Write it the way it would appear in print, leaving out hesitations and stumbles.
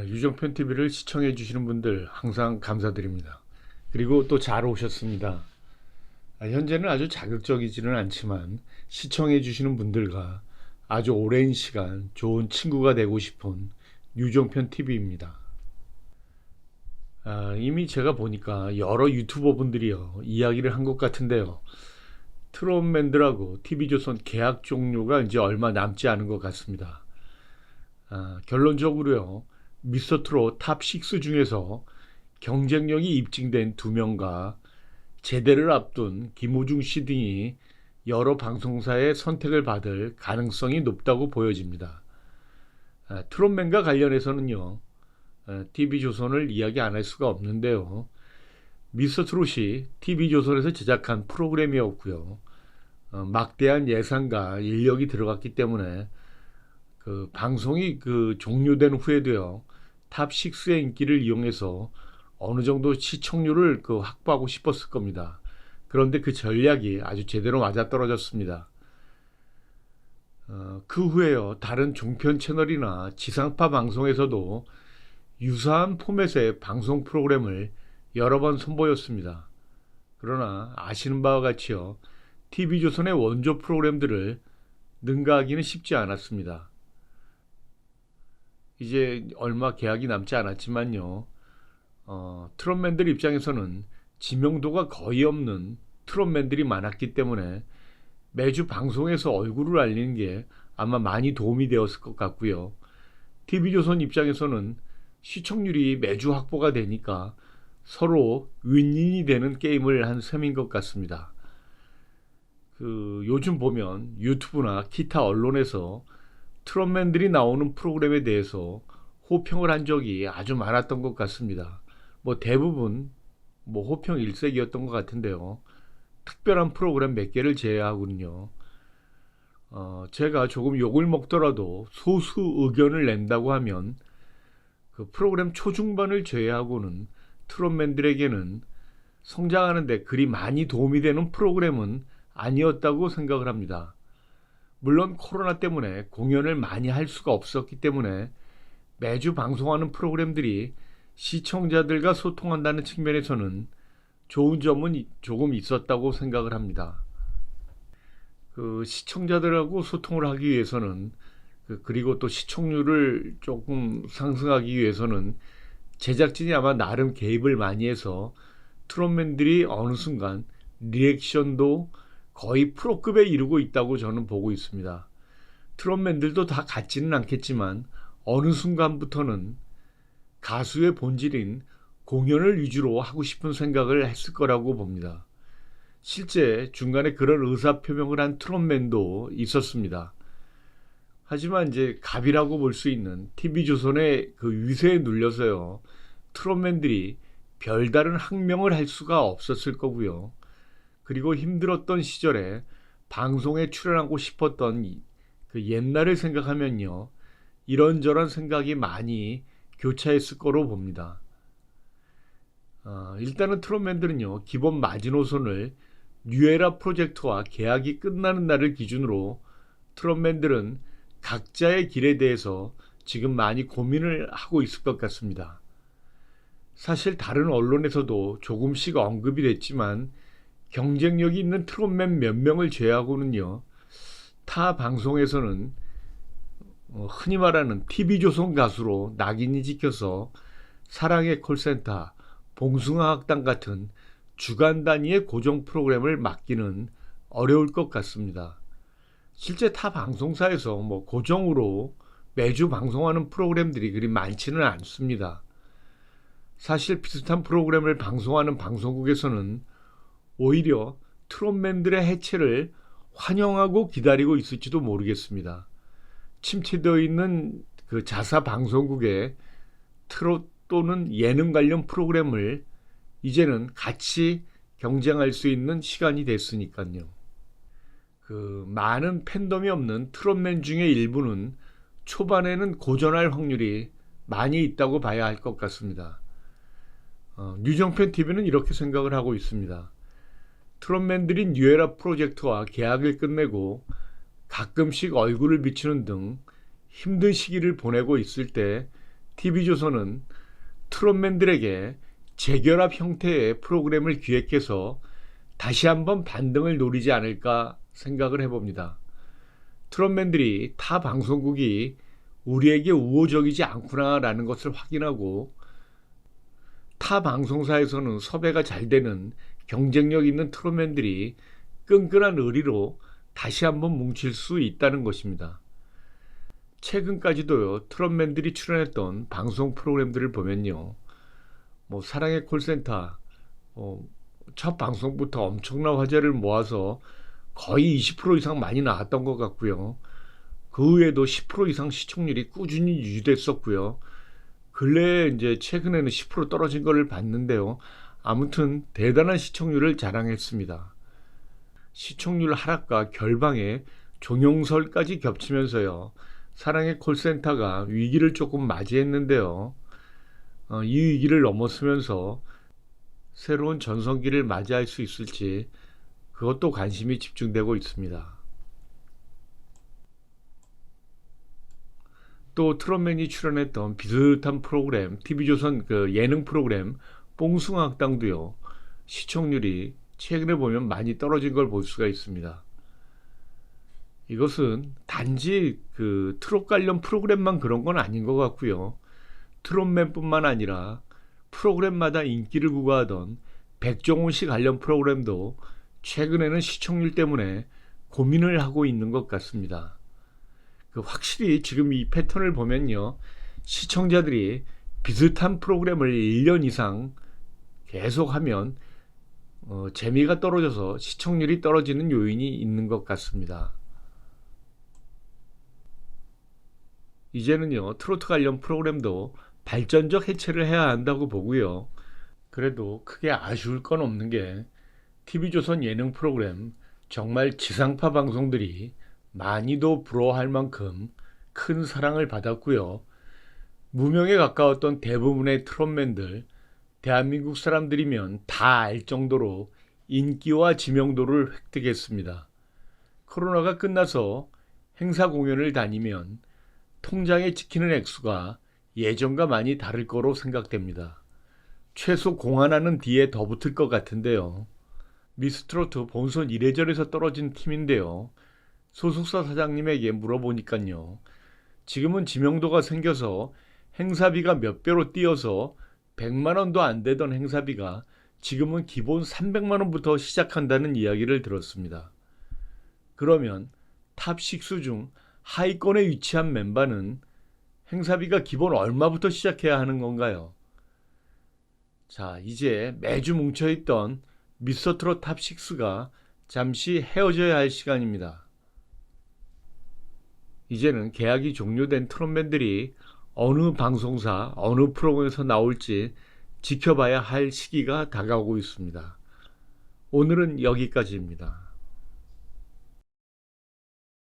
유정편 TV를 시청해 주시는 분들 항상 감사드립니다. 그리고 또 잘 오셨습니다. 현재는 아주 자극적이지는 않지만 시청해 주시는 분들과 아주 오랜 시간 좋은 친구가 되고 싶은 유정편 TV입니다. 이미 제가 보니까 여러 유튜버 분들이요 이야기를 한 것 같은데요. 트롯맨들하고 TV조선 계약 종료가 이제 얼마 남지 않은 것 같습니다. 결론적으로요, 미스터트롯 탑6 중에서 경쟁력이 입증된 두 명과 제대를 앞둔 김우중 씨 등이 여러 방송사의 선택을 받을 가능성이 높다고 보여집니다. 트롯맨과 관련해서는요, TV조선을 이야기 안 할 수가 없는데요. 미스터트롯이 TV조선에서 제작한 프로그램이었고요. 막대한 예산과 인력이 들어갔기 때문에 그 방송이 종료된 후에도요, 탑6의 인기를 이용해서 어느 정도 시청률을 확보하고 싶었을 겁니다. 그런데 그 전략이 아주 제대로 맞아떨어졌습니다. 그 후에요, 다른 종편 채널이나 지상파 방송에서도 유사한 포맷의 방송 프로그램을 여러 번 선보였습니다. 그러나 아시는 바와 같이요, TV조선의 원조 프로그램들을 능가하기는 쉽지 않았습니다. 이제 얼마 계약이 남지 않았지만요, 트롯맨들 입장에서는 지명도가 거의 없는 트롯맨들이 많았기 때문에 매주 방송에서 얼굴을 알리는 게 아마 많이 도움이 되었을 것 같고요. TV조선 입장에서는 시청률이 매주 확보가 되니까 서로 윈윈이 되는 게임을 한 셈인 것 같습니다. 요즘 보면 유튜브나 기타 언론에서 트롯맨들이 나오는 프로그램에 대해서 호평을 한 적이 아주 많았던 것 같습니다. 대부분 호평 일색이었던 것 같은데요. 특별한 프로그램 몇 개를 제외하고는요. 제가 조금 욕을 먹더라도 소수 의견을 낸다고 하면 그 프로그램 초중반을 제외하고는 트롯맨들에게는 성장하는 데 그리 많이 도움이 되는 프로그램은 아니었다고 생각을 합니다. 물론 코로나 때문에 공연을 많이 할 수가 없었기 때문에 매주 방송하는 프로그램들이 시청자들과 소통한다는 측면에서는 좋은 점은 조금 있었다고 생각을 합니다. 시청자들하고 소통을 하기 위해서는 그리고 또 시청률을 조금 상승하기 위해서는 제작진이 아마 나름 개입을 많이 해서 트롯맨들이 어느 순간 리액션도 거의 프로급에 이르고 있다고 저는 보고 있습니다. 트롯맨들도 다 같지는 않겠지만 어느 순간부터는 가수의 본질인 공연을 위주로 하고 싶은 생각을 했을 거라고 봅니다. 실제 중간에 그런 의사표명을 한 트롯맨도 있었습니다. 하지만 이제 갑이라고 볼 수 있는 TV조선의 위세에 눌려서요, 트롯맨들이 별다른 항명을 할 수가 없었을 거고요. 그리고 힘들었던 시절에 방송에 출연하고 싶었던 옛날을 생각하면요, 이런저런 생각이 많이 교차했을 거로 봅니다. 일단은 트롯맨들은요, 기본 마지노선을 뉴에라 프로젝트와 계약이 끝나는 날을 기준으로 트롯맨들은 각자의 길에 대해서 지금 많이 고민을 하고 있을 것 같습니다. 사실 다른 언론에서도 조금씩 언급이 됐지만 경쟁력이 있는 트롯맨 몇 명을 제외하고는요, 타 방송에서는 흔히 말하는 TV조선 가수로 낙인이 찍혀서 사랑의 콜센터, 봉숭아 학당 같은 주간 단위의 고정 프로그램을 맡기는 어려울 것 같습니다. 실제 타 방송사에서 고정으로 매주 방송하는 프로그램들이 그리 많지는 않습니다. 사실 비슷한 프로그램을 방송하는 방송국에서는 오히려 트롯맨들의 해체를 환영하고 기다리고 있을지도 모르겠습니다. 침체되어 있는 자사 방송국에 트롯 또는 예능 관련 프로그램을 이제는 같이 경쟁할 수 있는 시간이 됐으니까요. 많은 팬덤이 없는 트롯맨 중에 일부는 초반에는 고전할 확률이 많이 있다고 봐야 할 것 같습니다. 유정편 TV는 이렇게 생각을 하고 있습니다. 트롯맨들이 뉴에라 프로젝트와 계약을 끝내고 가끔씩 얼굴을 비추는 등 힘든 시기를 보내고 있을 때 TV조선은 트롯맨들에게 재결합 형태의 프로그램을 기획해서 다시 한번 반등을 노리지 않을까 생각을 해봅니다. 트롯맨들이 타 방송국이 우리에게 우호적이지 않구나라는 것을 확인하고 타 방송사에서는 섭외가 잘 되는 경쟁력 있는 트롯맨들이 끈끈한 의리로 다시 한번 뭉칠 수 있다는 것입니다. 최근까지도요, 트롯맨들이 출연했던 방송 프로그램들을 보면요, 사랑의 콜센터, 첫 방송부터 엄청난 화제를 모아서 거의 20% 이상 많이 나왔던 것 같고요. 그 외에도 10% 이상 시청률이 꾸준히 유지됐었고요. 근래에 이제 최근에는 10% 떨어진 것을 봤는데요. 아무튼 대단한 시청률을 자랑했습니다. 시청률 하락과 결방에 종영설까지 겹치면서요. 사랑의 콜센터가 위기를 조금 맞이했는데요. 이 위기를 넘어서면서 새로운 전성기를 맞이할 수 있을지 그것도 관심이 집중되고 있습니다. 또 트롯맨이 출연했던 비슷한 프로그램, TV조선 예능 프로그램 뽕숭아학당도요. 시청률이 최근에 보면 많이 떨어진 걸 볼 수가 있습니다. 이것은 단지 트롯 관련 프로그램만 그런 건 아닌 것 같고요. 트롯맨뿐만 아니라 프로그램마다 인기를 구가하던 백종원 씨 관련 프로그램도 최근에는 시청률 때문에 고민을 하고 있는 것 같습니다. 확실히 지금 이 패턴을 보면요, 시청자들이 비슷한 프로그램을 1년 이상 계속하면 재미가 떨어져서 시청률이 떨어지는 요인이 있는 것 같습니다. 이제는요, 트로트 관련 프로그램도 발전적 해체를 해야 한다고 보고요. 그래도 크게 아쉬울 건 없는 게 TV조선 예능 프로그램 정말 지상파 방송들이 많이도 부러워할 만큼 큰 사랑을 받았고요. 무명에 가까웠던 대부분의 트롯맨들, 대한민국 사람들이면 다 알 정도로 인기와 지명도를 획득했습니다. 코로나가 끝나서 행사 공연을 다니면 통장에 찍히는 액수가 예전과 많이 다를 거로 생각됩니다. 최소 공하나는 뒤에 더 붙을 것 같은데요. 미스트로트 본선 1회전에서 떨어진 팀인데요. 소속사 사장님에게 물어보니까요. 지금은 지명도가 생겨서 행사비가 몇 배로 뛰어서 100만 원도 안 되던 행사비가 지금은 기본 300만 원부터 시작한다는 이야기를 들었습니다. 그러면 탑6 중 하위권에 위치한 멤버는 행사비가 기본 얼마부터 시작해야 하는 건가요? 자, 이제 매주 뭉쳐있던 미스터트롯 탑6가 잠시 헤어져야 할 시간입니다. 이제는 계약이 종료된 트롯맨들이 어느 방송사, 어느 프로그램에서 나올지 지켜봐야 할 시기가 다가오고 있습니다. 오늘은 여기까지입니다.